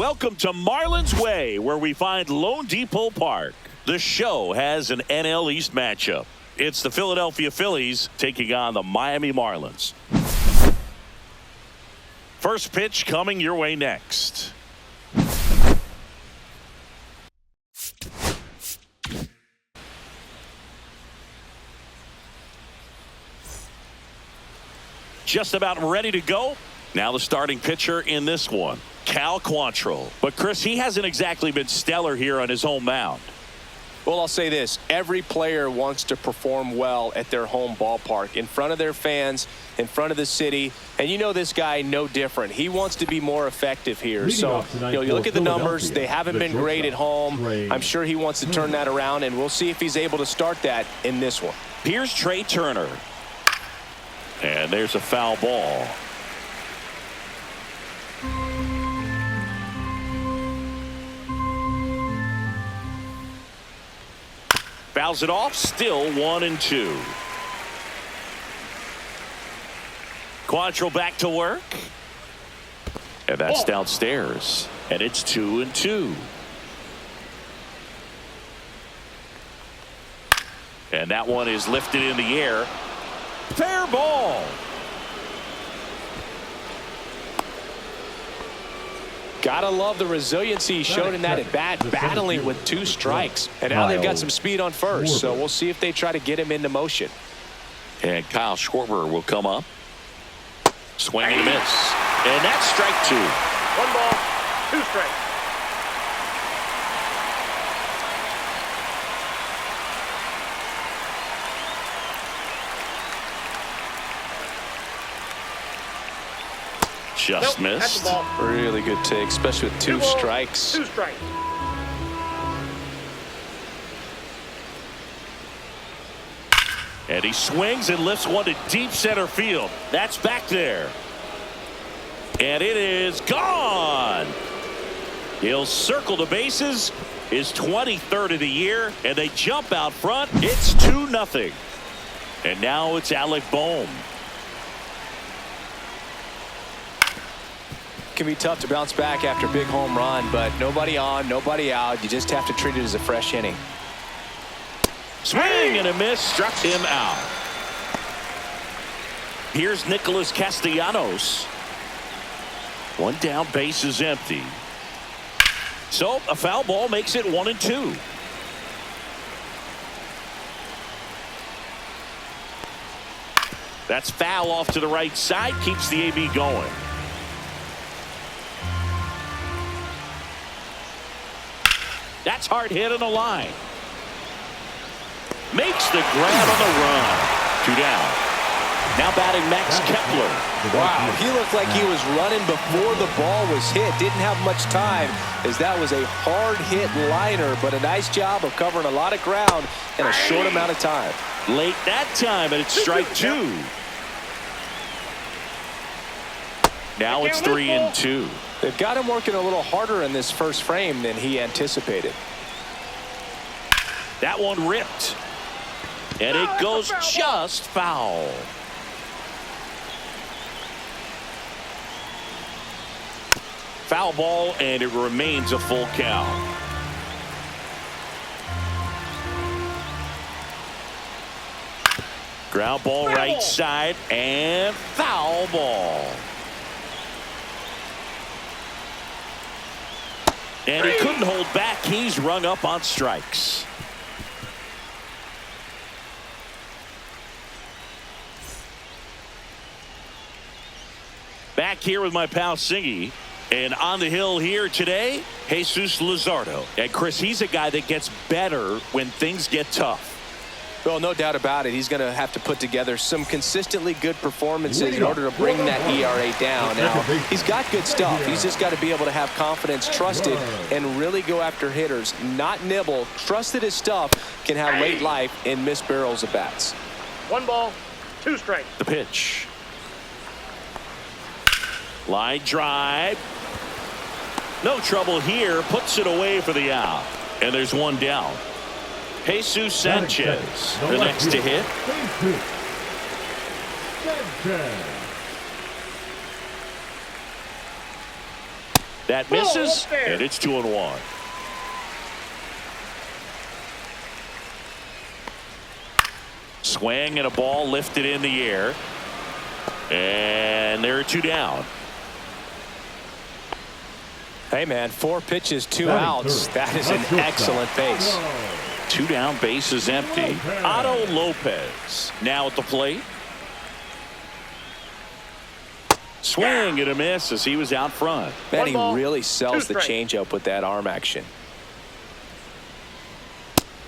Welcome to Marlins Way, where we find Lone Depot Park. The show has an NL East matchup. It's the Philadelphia Phillies taking on the Miami Marlins. First pitch coming your way next. Just about ready to go. Now the starting pitcher in this one, Cal Quantrill. But Chris, he hasn't exactly been stellar here on his home mound. Well, I'll say this. Every player wants to perform well at their home ballpark, in front of their fans, in front of the city. And you know this guy no different. He wants to be more effective here. So, you look at the numbers. They haven't been great at home. I'm sure he wants to turn that around, and we'll see if he's able to start that in this one. Here's Trey Turner. And there's a foul ball. Fouls it off, still 1-2. Quantrill back to work. And that's downstairs. And it's 2-2. And that one is lifted in the air. Fair ball. Gotta love the resiliency shown in that at bat, battling with 2 strikes. And now they've got some speed on first, so we'll see if they try to get him into motion. And Kyle Schwarber will come up. Swing and a miss. And that's strike 2. 1 ball, 2 strikes. Just missed. Really good take, especially with 2 strikes. 2 strikes. And he swings and lifts one to deep center field. That's back there. And it is gone. He'll circle the bases. His 23rd of the year. And they jump out front. It's 2-0. And now it's Alec Bohm. Can be tough to bounce back after a big home run, but nobody on, nobody out. You just have to treat it as a fresh inning. Swing and a miss, struck him out. Here's Nicholas Castellanos. 1 down, base is empty. So a foul ball makes it 1-2. That's foul off to the right side, keeps the AB going. That's hard hit on the line. Makes the grab on the run. 2 down. Now batting Max Kepler. Wow, he looked like he was running before the ball was hit. Didn't have much time, as that was a hard hit liner, but a nice job of covering a lot of ground in a short amount of time. Late that time, and it's strike 2. Now it's 3-2. They've got him working a little harder in this first frame than he anticipated. That one ripped. And it goes just foul. Foul ball, and it remains a full count. Ground ball right side, and foul ball. And he couldn't hold back. He's rung up on strikes. Back here with my pal Singy. And on the hill here today, Jesus Luzardo. And Chris, he's a guy that gets better when things get tough. Well, no doubt about it. He's going to have to put together some consistently good performances in order to bring that ERA down. Now, he's got good stuff. He's just got to be able to have confidence, trust it, and really go after hitters. Not nibble. Trust that his stuff can have late life and miss barrels of bats. 1 ball, 2 strikes. The pitch. Line drive. No trouble here. Puts it away for the out. And there's 1 down. Jesus Sanchez, the next to hit. That misses, and it's 2-1. Swing and a ball lifted in the air. And there are 2 down. Hey, man, 4 pitches, 2 outs. That is an excellent base. 2 down, bases empty. Otto Lopez now at the plate. Swing and a miss as he was out front. Man, he really sells the changeup with that arm action.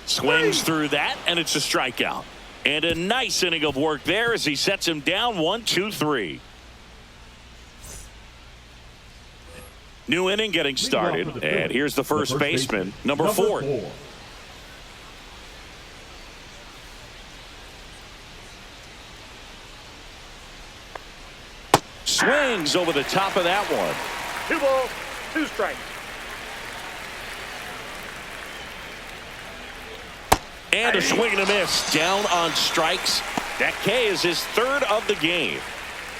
Swings through that, and it's a strikeout. And a nice inning of work there as he sets him down 1-2-3. New inning getting started, and here's the first baseman, number 4. Swings over the top of that one. 2 balls, 2 strikes. And a swing and a miss down on strikes. That K is his 3rd of the game.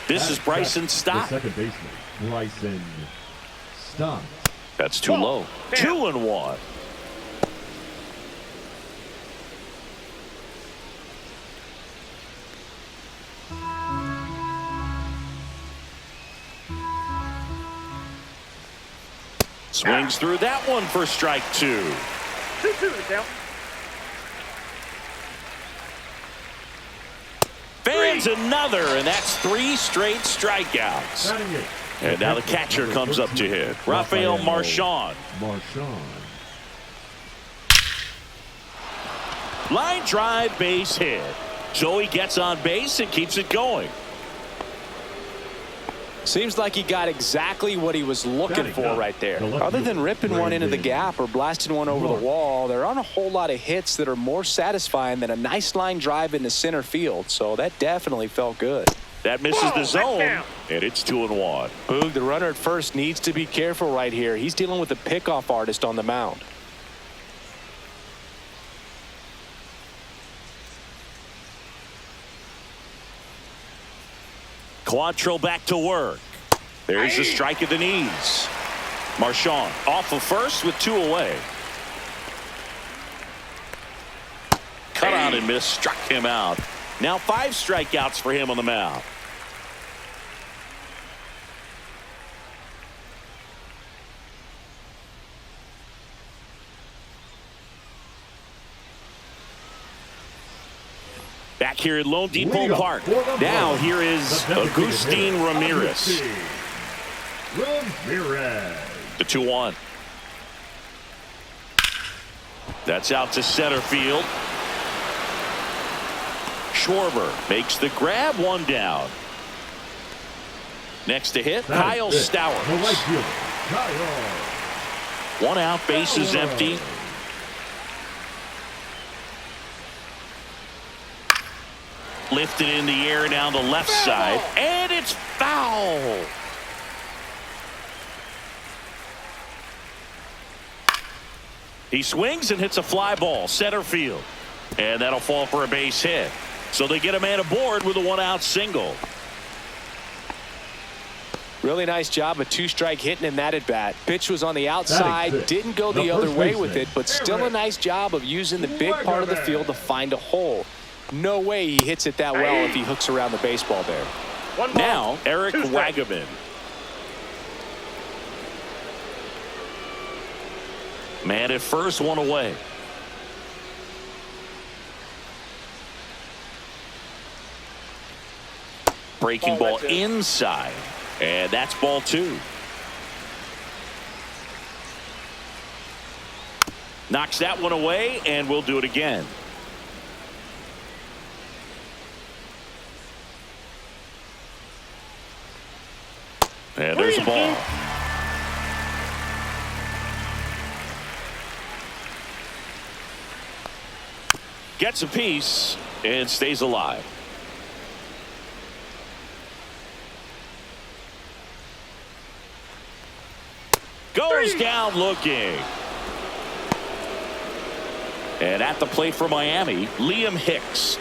This is Bryson Stott. The second baseman, Bryson Stott. That's too low. 2-1. Swings through that one for strike 2. 2-2 the count. Fans another, and that's 3 straight strikeouts. And now the catcher comes up to hit. Rafael Marchand. Line drive, base hit. So he gets on base and keeps it going. Seems like he got exactly what he was looking for right there. Other than ripping one into the gap or blasting one over the wall, there aren't a whole lot of hits that are more satisfying than a nice line drive into center field. So that definitely felt good. That misses the zone, and it's 2-1. Boog, the runner at first needs to be careful right here. He's dealing with a pickoff artist on the mound. Quantrill back to work. There's a strike at the knees. Marchand off of first with 2 away. Cut out and miss, struck him out. Now 5 strikeouts for him on the mound. Back here at Lone Depot Park. Now here is Agustin Ramirez. The 2-1. That's out to center field. Schwarber makes the grab, 1 down. Next to hit, Kyle Stowers. 1 out, base is empty. Lifted in the air down the left side, and it's foul. He swings and hits a fly ball center field, and that'll fall for a base hit. So they get a man aboard with a 1-out single. Really nice job of 2-strike hitting in that at bat. Pitch was on the outside, didn't go the other way with it, but still a nice job of using the big part of the field to find a hole. No way he hits it that well if he hooks around the baseball there. Now Eric Wagaman. Man at first, 1 away. Breaking ball inside, and that's ball 2. Knocks that one away, and we'll do it again. And there's a ball. Gets a piece and stays alive. Goes down looking. And at the plate for Miami, Liam Hicks.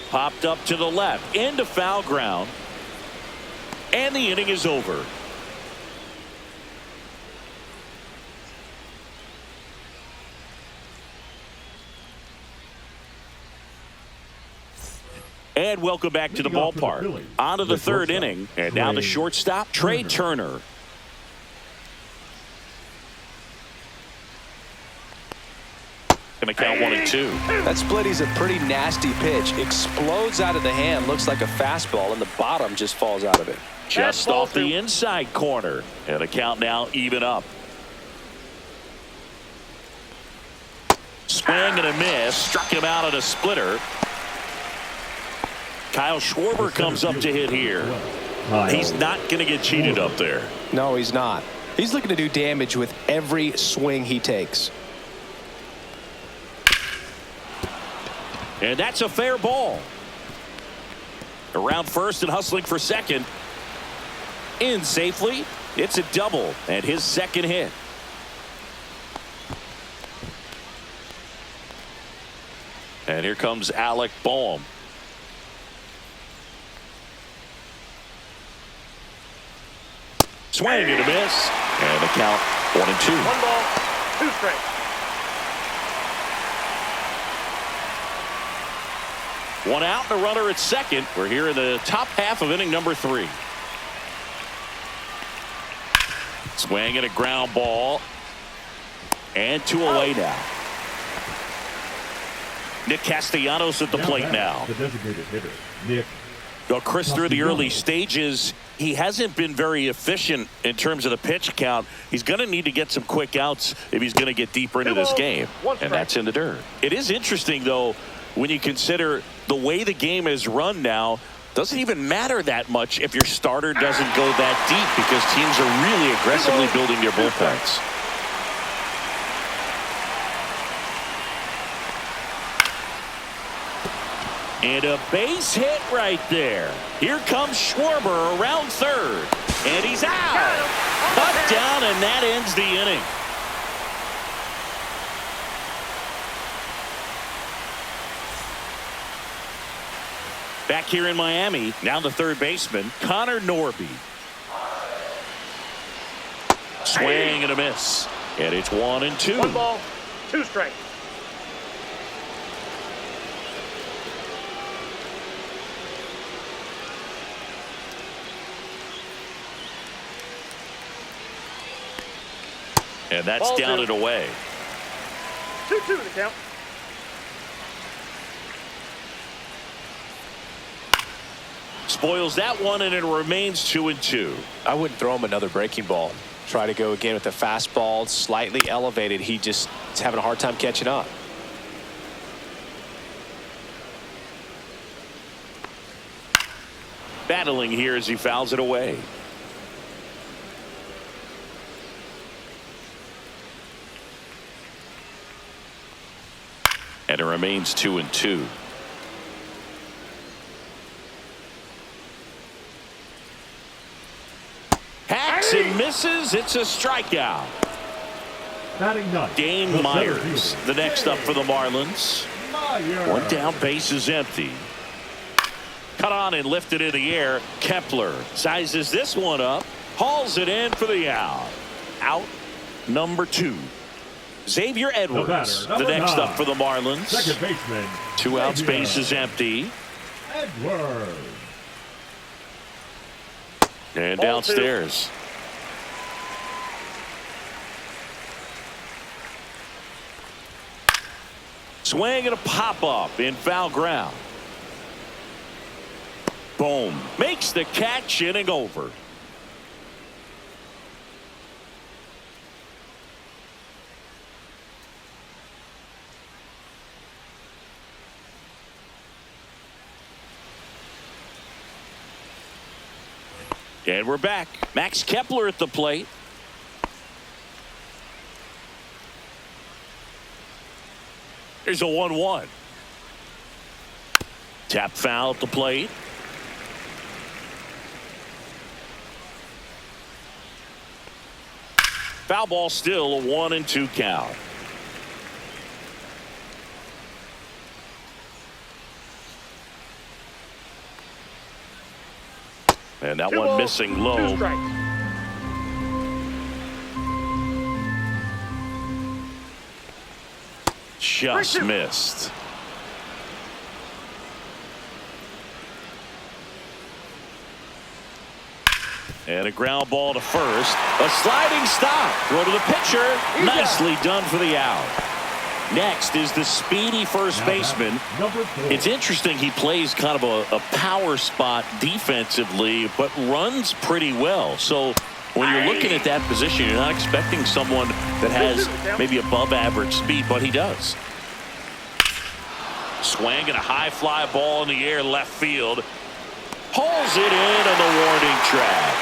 Popped up to the left into foul ground. And the inning is over. And welcome back to the ballpark. On to the third inning. And now the shortstop, Trey Turner. Gonna count 1-2. That split is a pretty nasty pitch. Explodes out of the hand. Looks like a fastball, and the bottom just falls out of it. Just off the inside corner. And the count now even up. Swing and a miss. Struck him out at a splitter. Kyle Schwarber comes up to hit here. He's not going to get cheated up there. No, he's not. He's looking to do damage with every swing he takes. And that's a fair ball. Around first and hustling for second. In safely. It's a double and his second hit. And here comes Alec Boehm. Swing and a miss. And the count 1-2. 1 ball, 2 strikes. One out and a runner at second. We're here in the top half of inning number 3. Swing and a ground ball. And 2 away now. Nick Castellanos at the plate now. The designated hitter, Nick. Well, Chris, through the early stages, he hasn't been very efficient in terms of the pitch count. He's going to need to get some quick outs if he's going to get deeper into this game. And that's in the dirt. It is interesting, though, when you consider the way the game is run now. Doesn't even matter that much if your starter doesn't go that deep, because teams are really aggressively building their bullpens. And a base hit right there. Here comes Schwarber around third. And he's out. Cut down, and that ends the inning. Back here in Miami, now the third baseman, Connor Norby. Swing and a miss. And it's 1-2. 1 ball, 2 strikes. And that's down and away. 2-2 the count. Spoils that one, and it remains 2-2. I wouldn't throw him another breaking ball. Try to go again with the fastball, slightly elevated. He just is having a hard time catching up. Battling here as he fouls it away. And it remains 2-2. Hacks and misses. It's a strikeout. Batting ninth, Dane Myers, the next up for the Marlins. One down, base is empty. Cut on and lifted in the air. Kepler sizes this one up, hauls it in for the out. Out number 2. Xavier Edwards, the next up for the Marlins. Second baseman. 2 outs, base is empty. Edwards. And Ball downstairs. Swing and a pop up in foul ground. Boom. Makes the catch, inning over. And we're back. Max Kepler at the plate. There's a 1-1. Tap foul at the plate. Foul ball, still a 1-2 count. And that 2 one balls, missing 2 low. strikes. Just 3-2. missed. And a ground ball to first. A sliding stop. Throw to the pitcher. He's Nicely done for the out. Next is the speedy first baseman. Number 4. It's interesting he plays kind of a power spot defensively, but runs pretty well. So when you're looking at that position, you're not expecting someone that has maybe above average speed, but he does. Swing and a high fly ball in the air left field. Pulls it in on the warning track.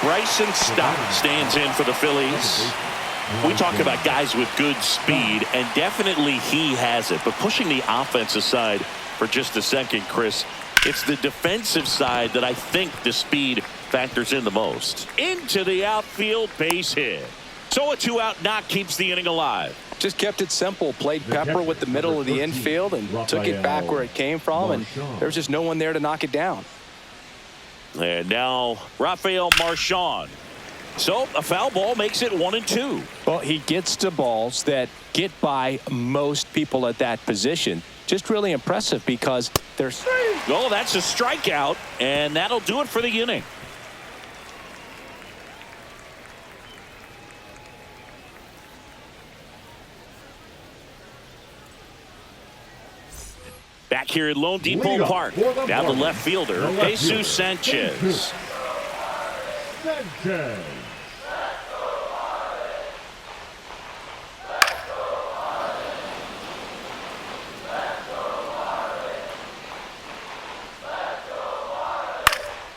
Bryson Stott stands in for the Phillies. We talk about guys with good speed, and definitely he has it. But pushing the offense aside for just a second, Chris, it's the defensive side that I think the speed factors in the most. Into the outfield, base hit. So a 2-out knock keeps the inning alive. Just kept it simple. Played pepper with the middle of the infield and took it back where it came from, and there was just no one there to knock it down. And now Rafael Marchand. So a foul ball makes it 1-2. Well, he gets to balls that get by most people at that position. Just really impressive because there's... Oh, that's a strikeout, and that'll do it for the inning. Back here at Lone Depot Park. Now the left fielder, Jesus Sanchez. Sanchez.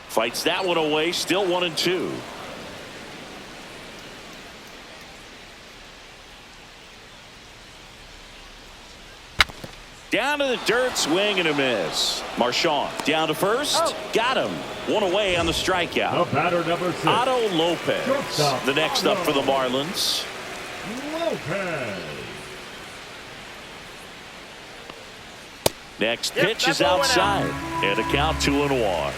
Fights that one away, still 1-2. Down to the dirt, swing and a miss. Marchand down to first. Got him. One away on the strikeout. The batter number 6. Otto Lopez. Shortstop, The next up Otto. for the Marlins. Lopez. Next Yep, pitch that is ball went out. outside. And a count 2-1.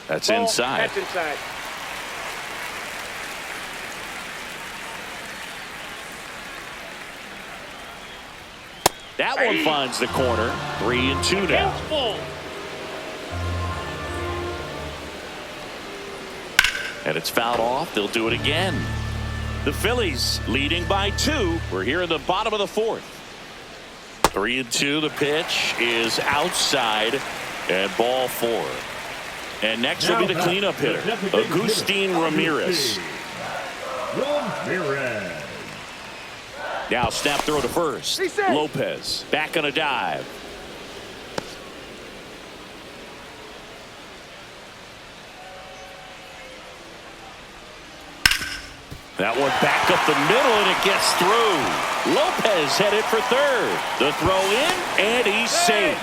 That's Ball, inside. That's inside. That one finds the corner. 3-2 now. Count's full. And it's fouled off. They'll do it again. The Phillies leading by 2. We're here in the bottom of the 4th. 3-2. The pitch is outside. And ball 4. And next will be the cleanup hitter, Agustin Ramirez. Ramirez. Now snap throw to first. Lopez back on a dive. That one back up the middle, and it gets through. Lopez headed for third. The throw in, and he's safe.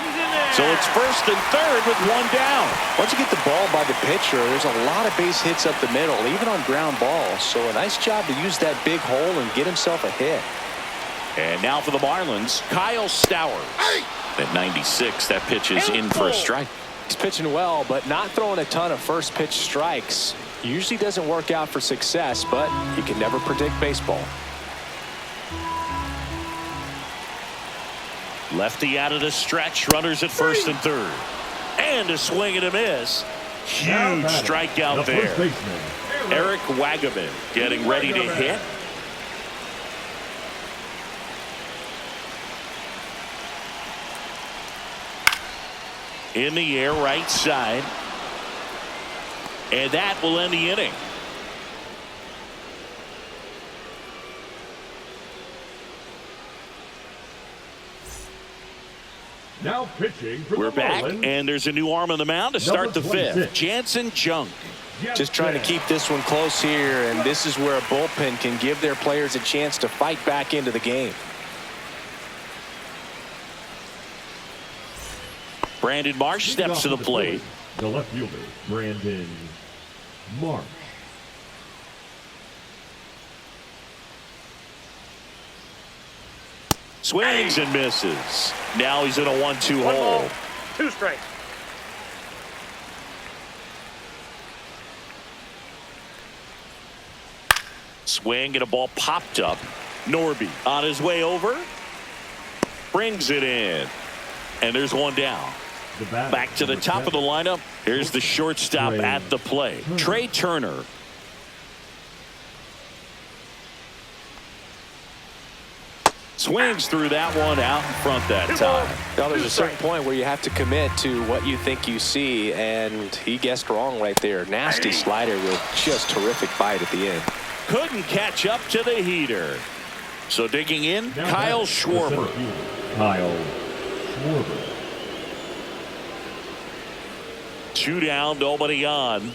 So it's first and third with one down. Once you get the ball by the pitcher, there's a lot of base hits up the middle, even on ground balls. So a nice job to use that big hole and get himself a hit. And now for the Marlins, Kyle Stowers. At 96, that pitch is in for a strike. He's pitching well, but not throwing a ton of first pitch strikes. Usually doesn't work out for success, but you can never predict baseball. Lefty out of the stretch, runners at first and third. And a swing and a miss. Huge strikeout there. Eric Wagaman getting ready to hit. In the air, right side. And that will end the inning. Now pitching for We're the back, Marlins. and there's a new arm on the mound to start the 5th. Jansen Junk. Just trying to keep this one close here, and this is where a bullpen can give their players a chance to fight back into the game. Brandon Marsh steps to the plate. The left fielder, Brandon Marsh. Swings and misses. Now he's in a 1-2 One hole. ball, 2 strikes. Swing and a ball popped up. Norby on his way over. Brings it in. And there's one down. Back to the top of the lineup. Here's the shortstop at the plate. Trey Turner. Swings through that one out in front that time. Now there's a certain point where you have to commit to what you think you see, and he guessed wrong right there. Nasty slider with just terrific bite at the end. Couldn't catch up to the heater. So digging in, Kyle Schwarber. Kyle Schwarber. 2 down, nobody on.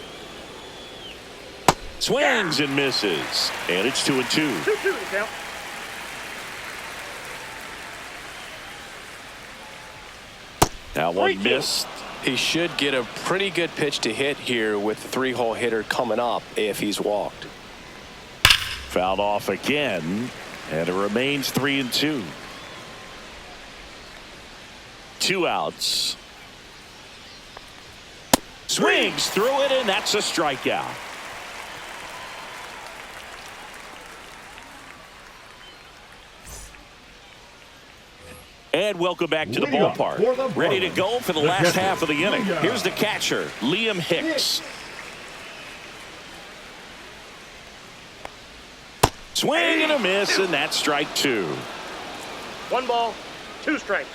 Swings and misses. And it's 2-2. 2-2 the count. Now one missed. He should get a pretty good pitch to hit here with the 3-hole hitter coming up if he's walked. Fouled off again. And it remains 3-2. 2 outs. Swings through it, and that's a strikeout. And welcome back to the ballpark. Ready to go for the last half of the inning. Here's the catcher, Liam Hicks. Swing and a miss, and that's strike 2. 1 ball, 2 strikes.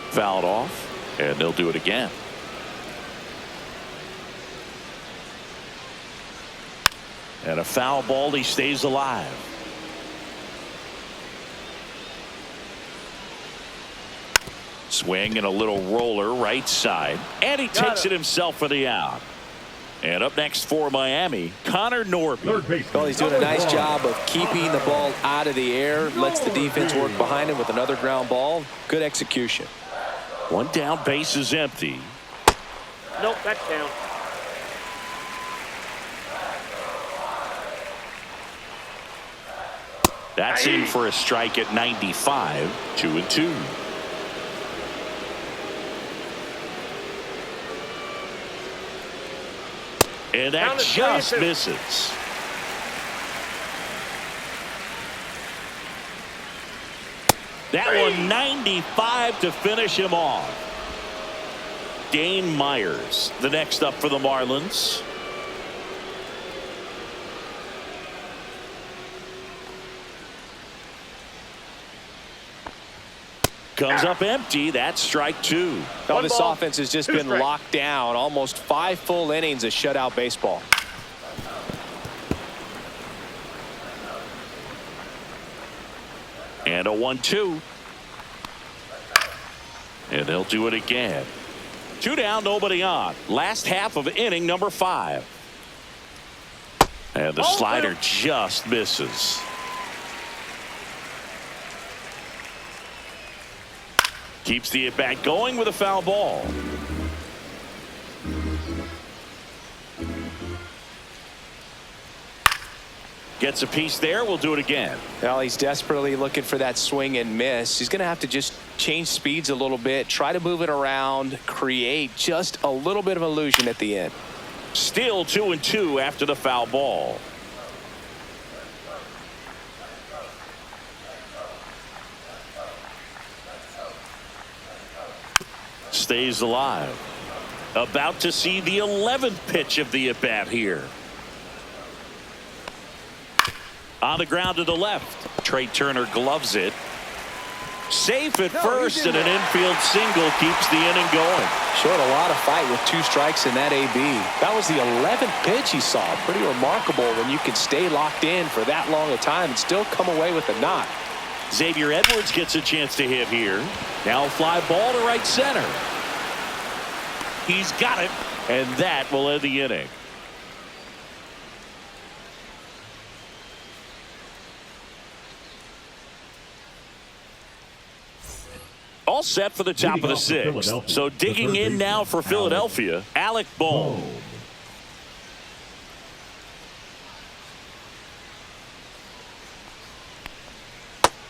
Fouled off, and they'll do it again. And a foul ball, he stays alive. Swing and a little roller right side. And he takes it himself for the out. And up next for Miami, Connor Norby. Well, he's doing a nice job of keeping the ball out of the air. Lets the defense work behind him with another ground ball. Good execution. 1 down, base is empty. Nope, that's down. That's in for a strike at 95. 2-2. And that just misses. That one 95 to finish him off. Dane Myers, the next up for the Marlins. Comes up empty. That's strike 2. Oh, this offense has just been locked down. Almost 5 full innings of shutout baseball. And a 1-2. And they'll do it again. 2 down, nobody on. Last half of inning number 5. And the slider just misses. Keeps the at-bat going with a foul ball. Gets a piece there. We'll do it again. Well, he's desperately looking for that swing and miss. He's going to have to just change speeds a little bit, try to move it around, create just a little bit of illusion at the end. Still 2-2 after the foul ball. Stays alive. About to see the 11th pitch of the at-bat here. On the ground to the left. Trey Turner gloves it. Safe at first, and an infield single keeps the inning going. Showed a lot of fight with 2 strikes in that AB. That was the 11th pitch he saw. Pretty remarkable when you can stay locked in for that long a time and still come away with a knock. Xavier Edwards gets a chance to hit here. Now fly ball to right center. He's got it, and that will end the inning. All set for the top of the 6th. So digging in now for Philadelphia, Alec Bohm.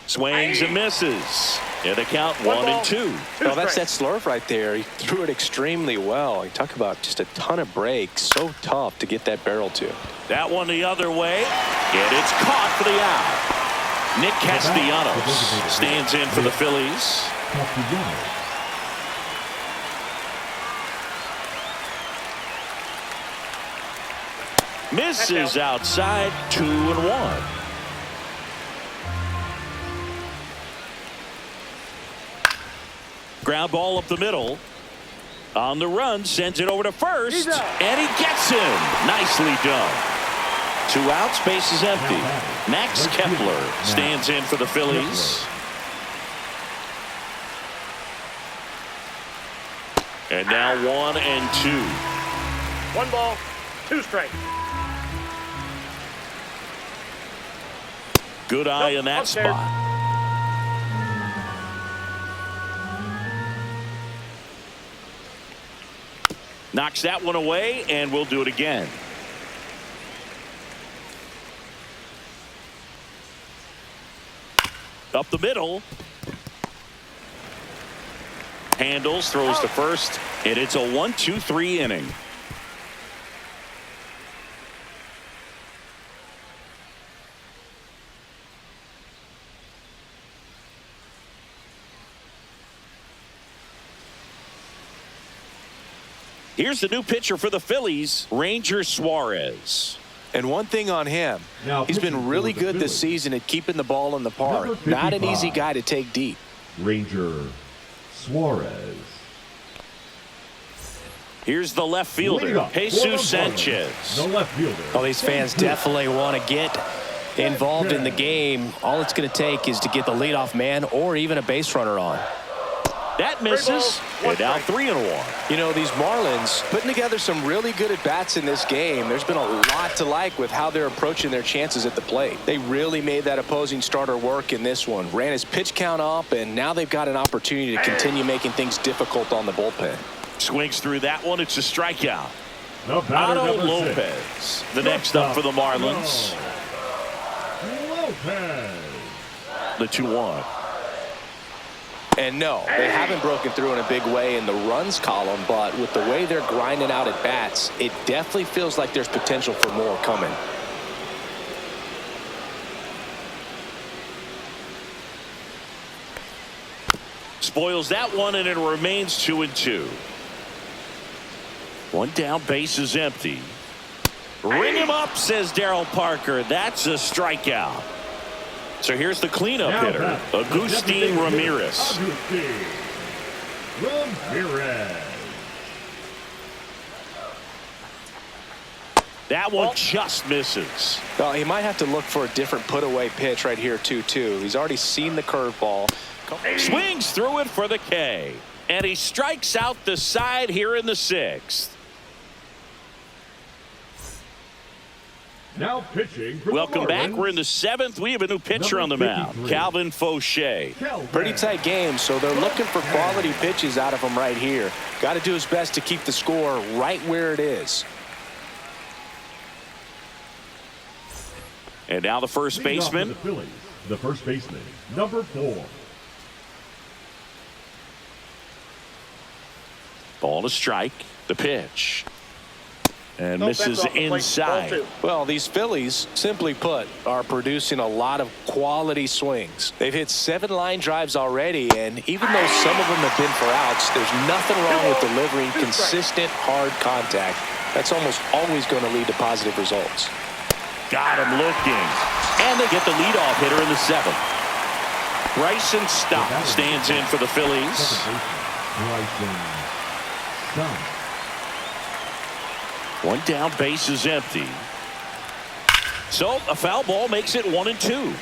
Swings and misses. And the count 1-2. Well, that's that slurve right there. He threw it extremely well. You talk about just a ton of breaks. So tough to get that barrel to. That one the other way. And it's caught for the out. Nick Castellanos stands in for the Phillies. Misses outside, 2-1. Ground ball up the middle. On the run, sends it over to first, and he gets him. Nicely done. 2 outs, base is empty. Max Kepler stands in for the Phillies. And now 1-2. 1 ball, 2 strikes. Good eye in that spot. Knocks that one away, and we'll do it again. Up the middle. Handles, throws to first, and it's a 1-2-3 inning. Here's the new pitcher for the Phillies, Ranger Suarez. And one thing on him, he's been really good this season at keeping the ball in the park. Not an easy guy to take deep. Ranger Suarez. Here's the left fielder, Jesus Sanchez. The left fielder. Well, these fans definitely want to get involved in the game. All it's going to take is to get the leadoff man or even a base runner on. That misses, and now 3-1. You know, these Marlins putting together some really good at-bats in this game. There's been a lot to like with how they're approaching their chances at the plate. They really made that opposing starter work in this one. Ran his pitch count up, and now they've got an opportunity to continue making things difficult on the bullpen. Swings through that one. It's a strikeout. Otto Lopez, the next up for the Marlins. Lopez. The 2-1. And no, they haven't broken through in a big way in the runs column, but with the way they're grinding out at bats, it definitely feels like there's potential for more coming. Spoils that one, and it remains 2-2. 1 down, base is empty. Ring him up, says Darryl Parker. That's a strikeout. So here's the cleanup hitter, Agustin Ramirez. That one just misses. Well, he might have to look for a different put-away pitch right here, 2-2. He's already seen the curveball. Swings through it for the K. And he strikes out the side here in the 6th. Now pitching for Welcome back. We're in the 7th. We have a new pitcher on the mound, Calvin Fauché. Pretty tight game, so they're looking for quality pitches out of him right here. Got to do his best to keep the score right where it is. And now the first baseman. The Phillies, the first baseman, number 4. Ball to strike. The pitch. And misses inside. Well, these Phillies, simply put, are producing a lot of quality swings. They've hit 7 line drives already, and even though some of them have been for outs, there's nothing wrong with delivering consistent, hard contact. That's almost always going to lead to positive results. Got him looking. And they get the leadoff hitter in the 7th. Bryson Stott stands in for the Phillies. Bryson Stott. 1 down, base is empty. So a foul ball makes it 1-2.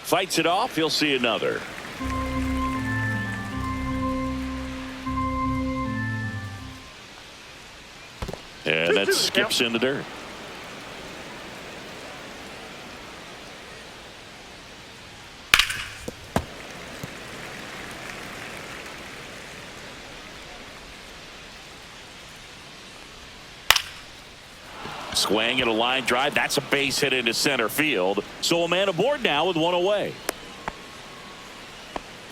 Fights it off. He'll see another. And that skips in the dirt. Swing and a line drive. That's a base hit into center field. So a man aboard now with one away.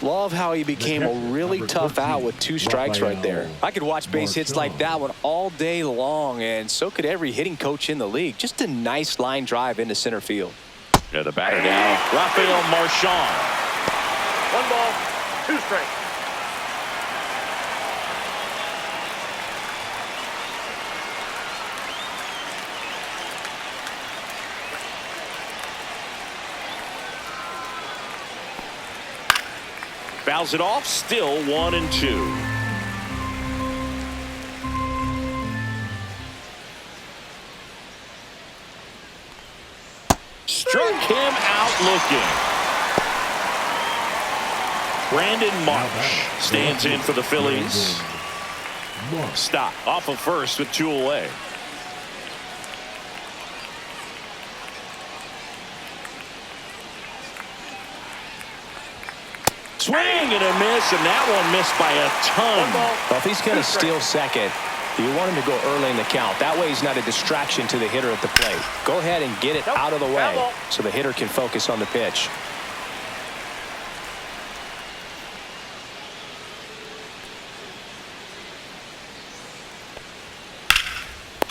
Love how he became a really tough out with 2 strikes right there. I could watch base hits like that one all day long, and so could every hitting coach in the league. Just a nice line drive into center field. Yeah, the batter now, Rafael Marchand. 1 ball, 2 strikes. Fouls it off, still 1-2. Struck him out looking. Brandon Marsh stands in for the Phillies. Stop off of first with 2 away. Swing and a miss, and that one missed by a ton. Well, if he's going to steal second, you want him to go early in the count. That way he's not a distraction to the hitter at the plate. Go ahead and get it out of the way so the hitter can focus on the pitch.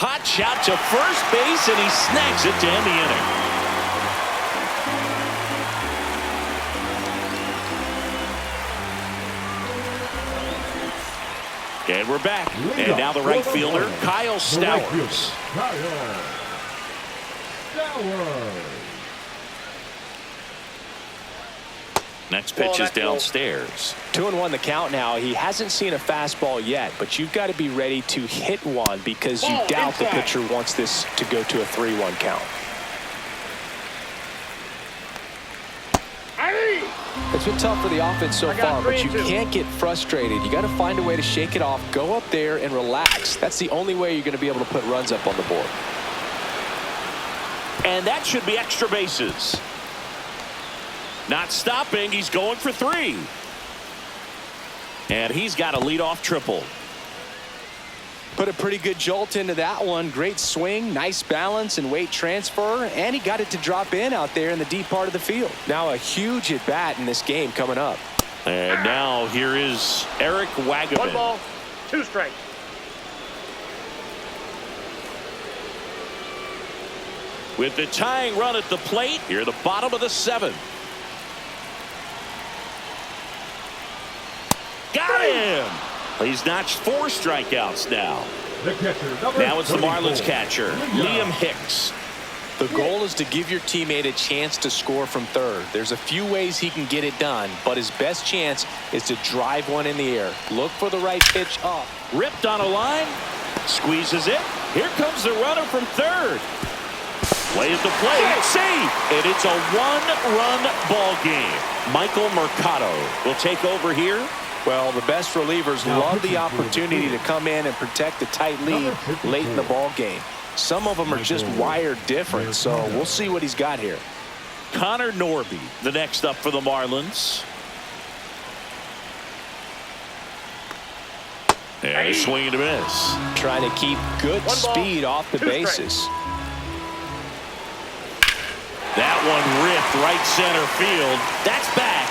Hot shot to first base, and he snags it to end the inning. And we're back. And now the right fielder, Kyle Stowers. Next pitch is downstairs. 2-1 the count now. He hasn't seen a fastball yet, but you've got to be ready to hit one because you doubt the pitcher wants this to go to a 3-1 count. It's been tough for the offense so far, but you can't get frustrated. You got to find a way to shake it off, go up there and relax. That's the only way you're going to be able to put runs up on the board. And that should be extra bases. Not stopping. He's going for 3. And he's got a leadoff triple. Put a pretty good jolt into that one. Great swing, nice balance and weight transfer, and he got it to drop in out there in the deep part of the field. Now a huge at bat in this game coming up. And now here is Eric Wagaman. 1 ball, 2 strikes. With the tying run at the plate, here at the bottom of the 7th. Got him! He's notched 4 strikeouts now. Now it's the Marlins catcher, Liam Hicks. The goal is to give your teammate a chance to score from third. There's a few ways he can get it done, but his best chance is to drive one in the air. Look for the right pitch up. Ripped on a line, squeezes it. Here comes the runner from third. Play at the plate, safe, and it's a 1-run ball game. Michael Mercado will take over here. Well, the best relievers love the opportunity to come in and protect a tight lead late in the ball game. Some of them are just wired different, so we'll see what he's got here. Connor Norby, the next up for the Marlins. And a swing and a miss. Trying to keep good speed off the bases. That one ripped right center field. That's back.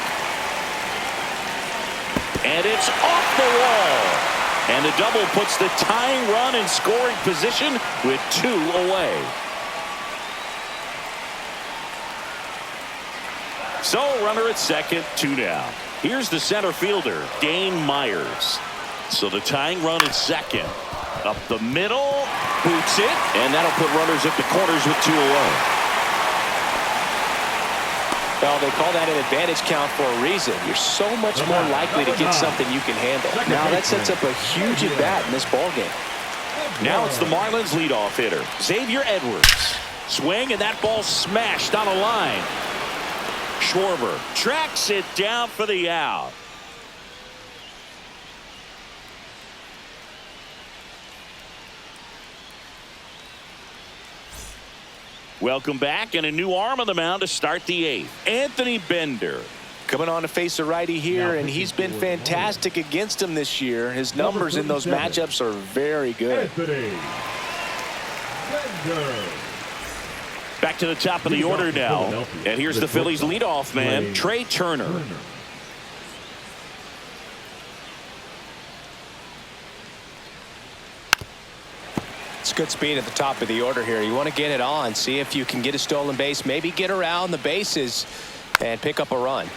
And it's off the wall. And the double puts the tying run in scoring position with 2 away. So runner at second, 2 down. Here's the center fielder, Dane Myers. So the tying run at second. Up the middle, boots it, and that'll put runners at the corners with 2 away. Well, they call that an advantage count for a reason. You're so much more likely to get something you can handle. Now that sets up a huge at bat in this ball game. Now it's the Marlins leadoff hitter, Xavier Edwards. Swing, and that ball smashed on a line. Schwarber tracks it down for the out. Welcome back, and a new arm on the mound to start the 8th. Anthony Bender. Coming on to face a righty here, and he's been fantastic against him this year. His numbers in those matchups are very good. Back to the top of the order now. And here's the Phillies leadoff man, Trey Turner. It's good speed at the top of the order here. You want to get it on, see if you can get a stolen base, maybe get around the bases and pick up a run.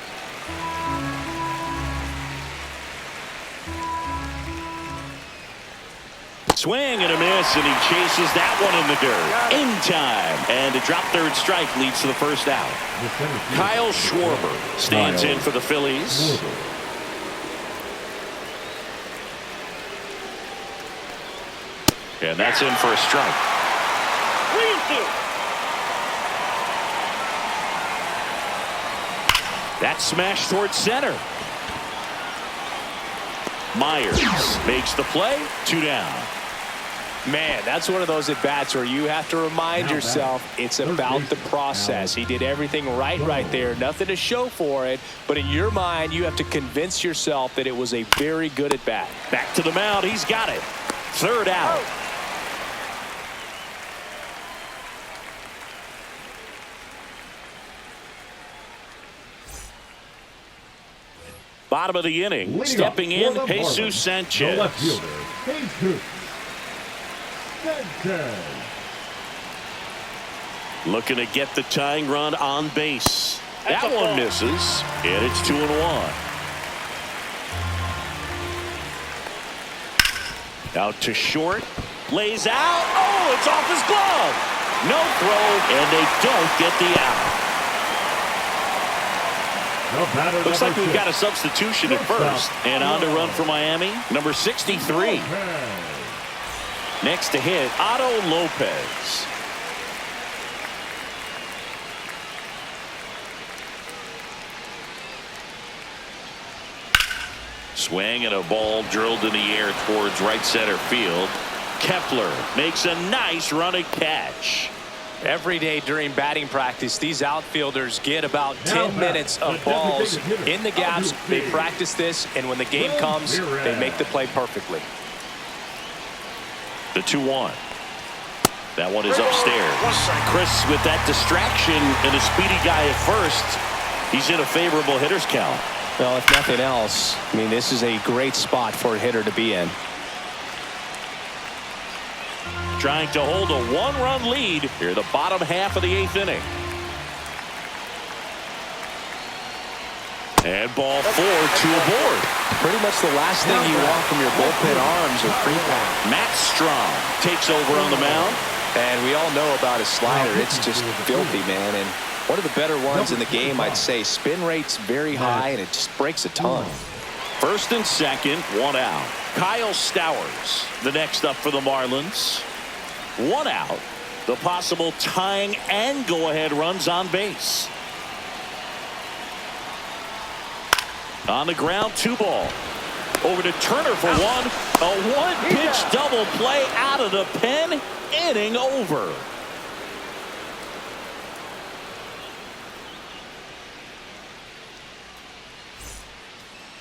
Swing and a miss, and he chases that one in the dirt. In time. And a drop third strike leads to the first out. Kyle Schwarber stands in for the Phillies. And that's in for a strike. That's smashed towards center. Myers makes the play. 2 down. Man, that's one of those at-bats where you have to remind yourself it's about the process. He did everything right there. Nothing to show for it. But in your mind, you have to convince yourself that it was a very good at-bat. Back to the mound. He's got it. 3rd out. Bottom of the inning. Stepping in, Jesus Sanchez. Looking to get the tying run on base. That one misses, and it's 2-1. Out to short. Lays out. Oh, it's off his glove. No throw, and they don't get the out. Looks like we've got a substitution at first. And on to run for Miami, number 63. Next to hit, Otto Lopez. Swing and a ball drilled in the air towards right center field. Kepler makes a nice running catch. Every day during batting practice, these outfielders get about 10 minutes of balls in the gaps. They practice this, and when the game comes, they make the play perfectly. The 2-1. That one is upstairs. Chris with that distraction and a speedy guy at first. He's in a favorable hitter's count. Well, if nothing else, I mean, this is a great spot for a hitter to be in. Trying to hold a 1-run lead here the bottom half of the 8th inning. And ball 4, 2 aboard. Pretty much the last thing you want from your bullpen arms are pre-packed. Matt Strong takes over on the mound. And we all know about his slider. It's just filthy, man. And one of the better ones in the game, I'd say. Spin rate's very high, and it just breaks a ton. 1st and 2nd, 1 out. Kyle Stowers, the next up for the Marlins. 1 out. The possible tying and go-ahead runs on base. On the ground, 2 ball. Over to Turner for 1. A 1-pitch double play out of the pen. Inning over.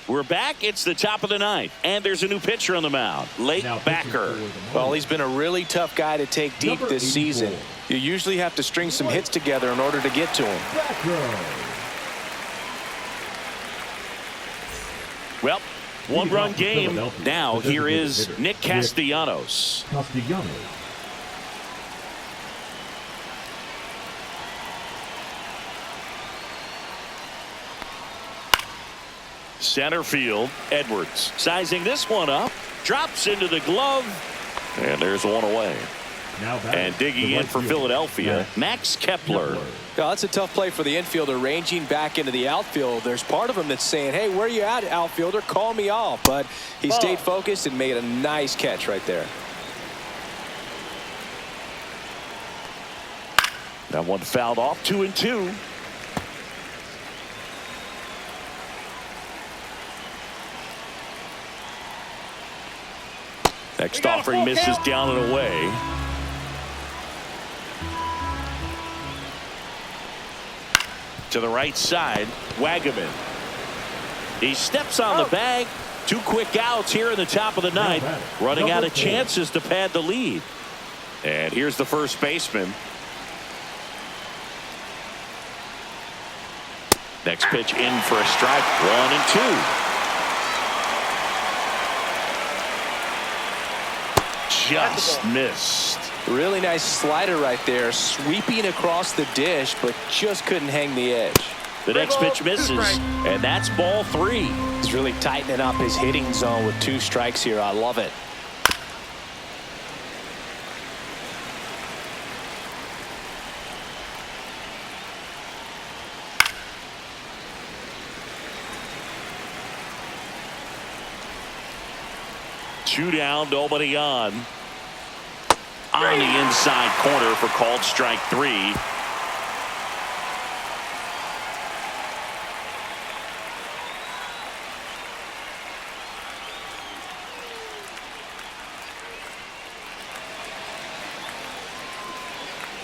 We're back. It's the top of the 9th, and there's a new pitcher on the mound, Lake Backer. Well, he's been a really tough guy to take deep this season. You usually have to string some hits together in order to get to him. Well, 1-run game. Now here is Nick Castellanos. Center field, Edwards sizing this one up, drops into the glove, and there's 1 away. And digging in for Philadelphia, Max Kepler. Yeah, that's a tough play for the infielder, ranging back into the outfield. There's part of him that's saying, hey, where you at, outfielder? Call me off. But he stayed focused and made a nice catch right there. That one fouled off. 2-2. Next offering misses down and away. To the right side, Wagaman. He steps on the bag. 2 quick outs here in the top of the 9th. Running out of chances to pad the lead. And here's the first baseman. Next pitch in for a strike. 1-2. Just missed. Really nice slider right there, sweeping across the dish, but just couldn't hang the edge. The next pitch misses, and that's ball 3. He's really tightening up his hitting zone with 2 strikes here. I love it. Two down, nobody on. On the inside corner for called strike 3.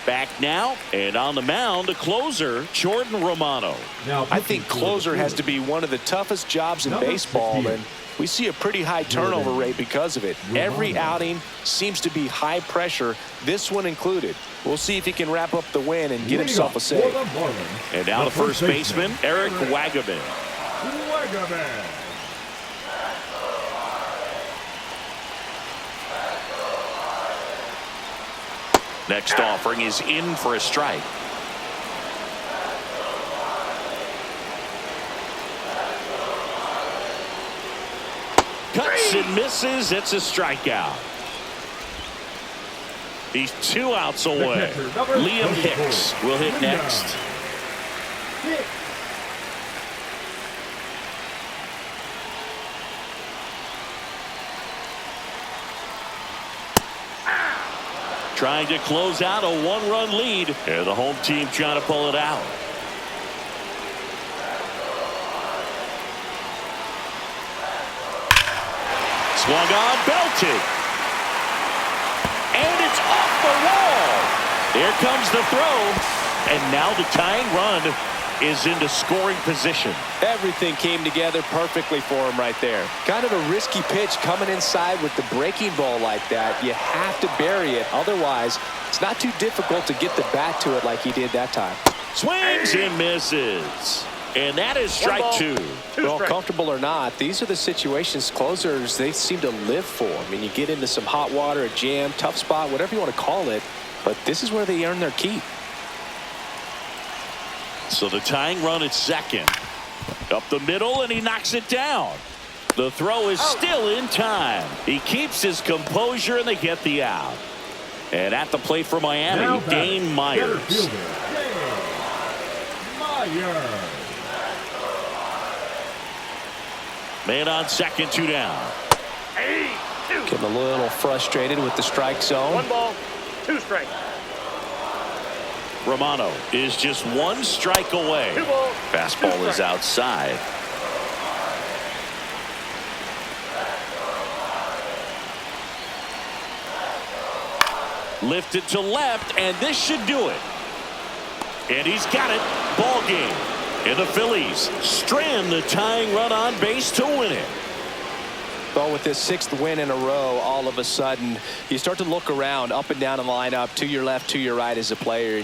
Back now, and on the mound, the closer, Jordan Romano. I think closer has to be one of the toughest jobs in baseball, and we see a pretty high turnover rate because of it. Every outing seems to be high pressure, this one included. We'll see if he can wrap up the win and get himself a save. And now the first baseman, Eric Wagaman. Next offering is in for a strike. Cuts and misses. It's a strikeout. He's 2 outs away. Liam Hicks will hit next. Trying to close out a 1-run lead, and the home team trying to pull it out. Swung on, belted. And it's off the wall. Here comes the throw. And now the tying run is into scoring position. Everything came together perfectly for him right there. Kind of a risky pitch coming inside with the breaking ball like that. You have to bury it. Otherwise, it's not too difficult to get the bat to it like he did that time. Swings and misses. And that is strike 2. Well, comfortable or not, these are the situations closers they seem to live for. I mean, you get into some hot water, a jam, tough spot, whatever you want to call it, but this is where they earn their keep. So the tying run at second. Up the middle, and he knocks it down. The throw is still in time. He keeps his composure, and they get the out. And at the plate for Miami, Dane Myers. Man on second, 2 down. Getting a little frustrated with the strike zone. 1 ball, 2 strikes. Romano is just 1 strike away. 2 balls, Fastball is outside. Lifted to left, and this should do it. And he's got it. Ball game. And the Phillies strand the tying run on base to win it. Well, with this 6th win in a row, all of a sudden, you start to look around up and down the lineup, to your left, to your right as a player.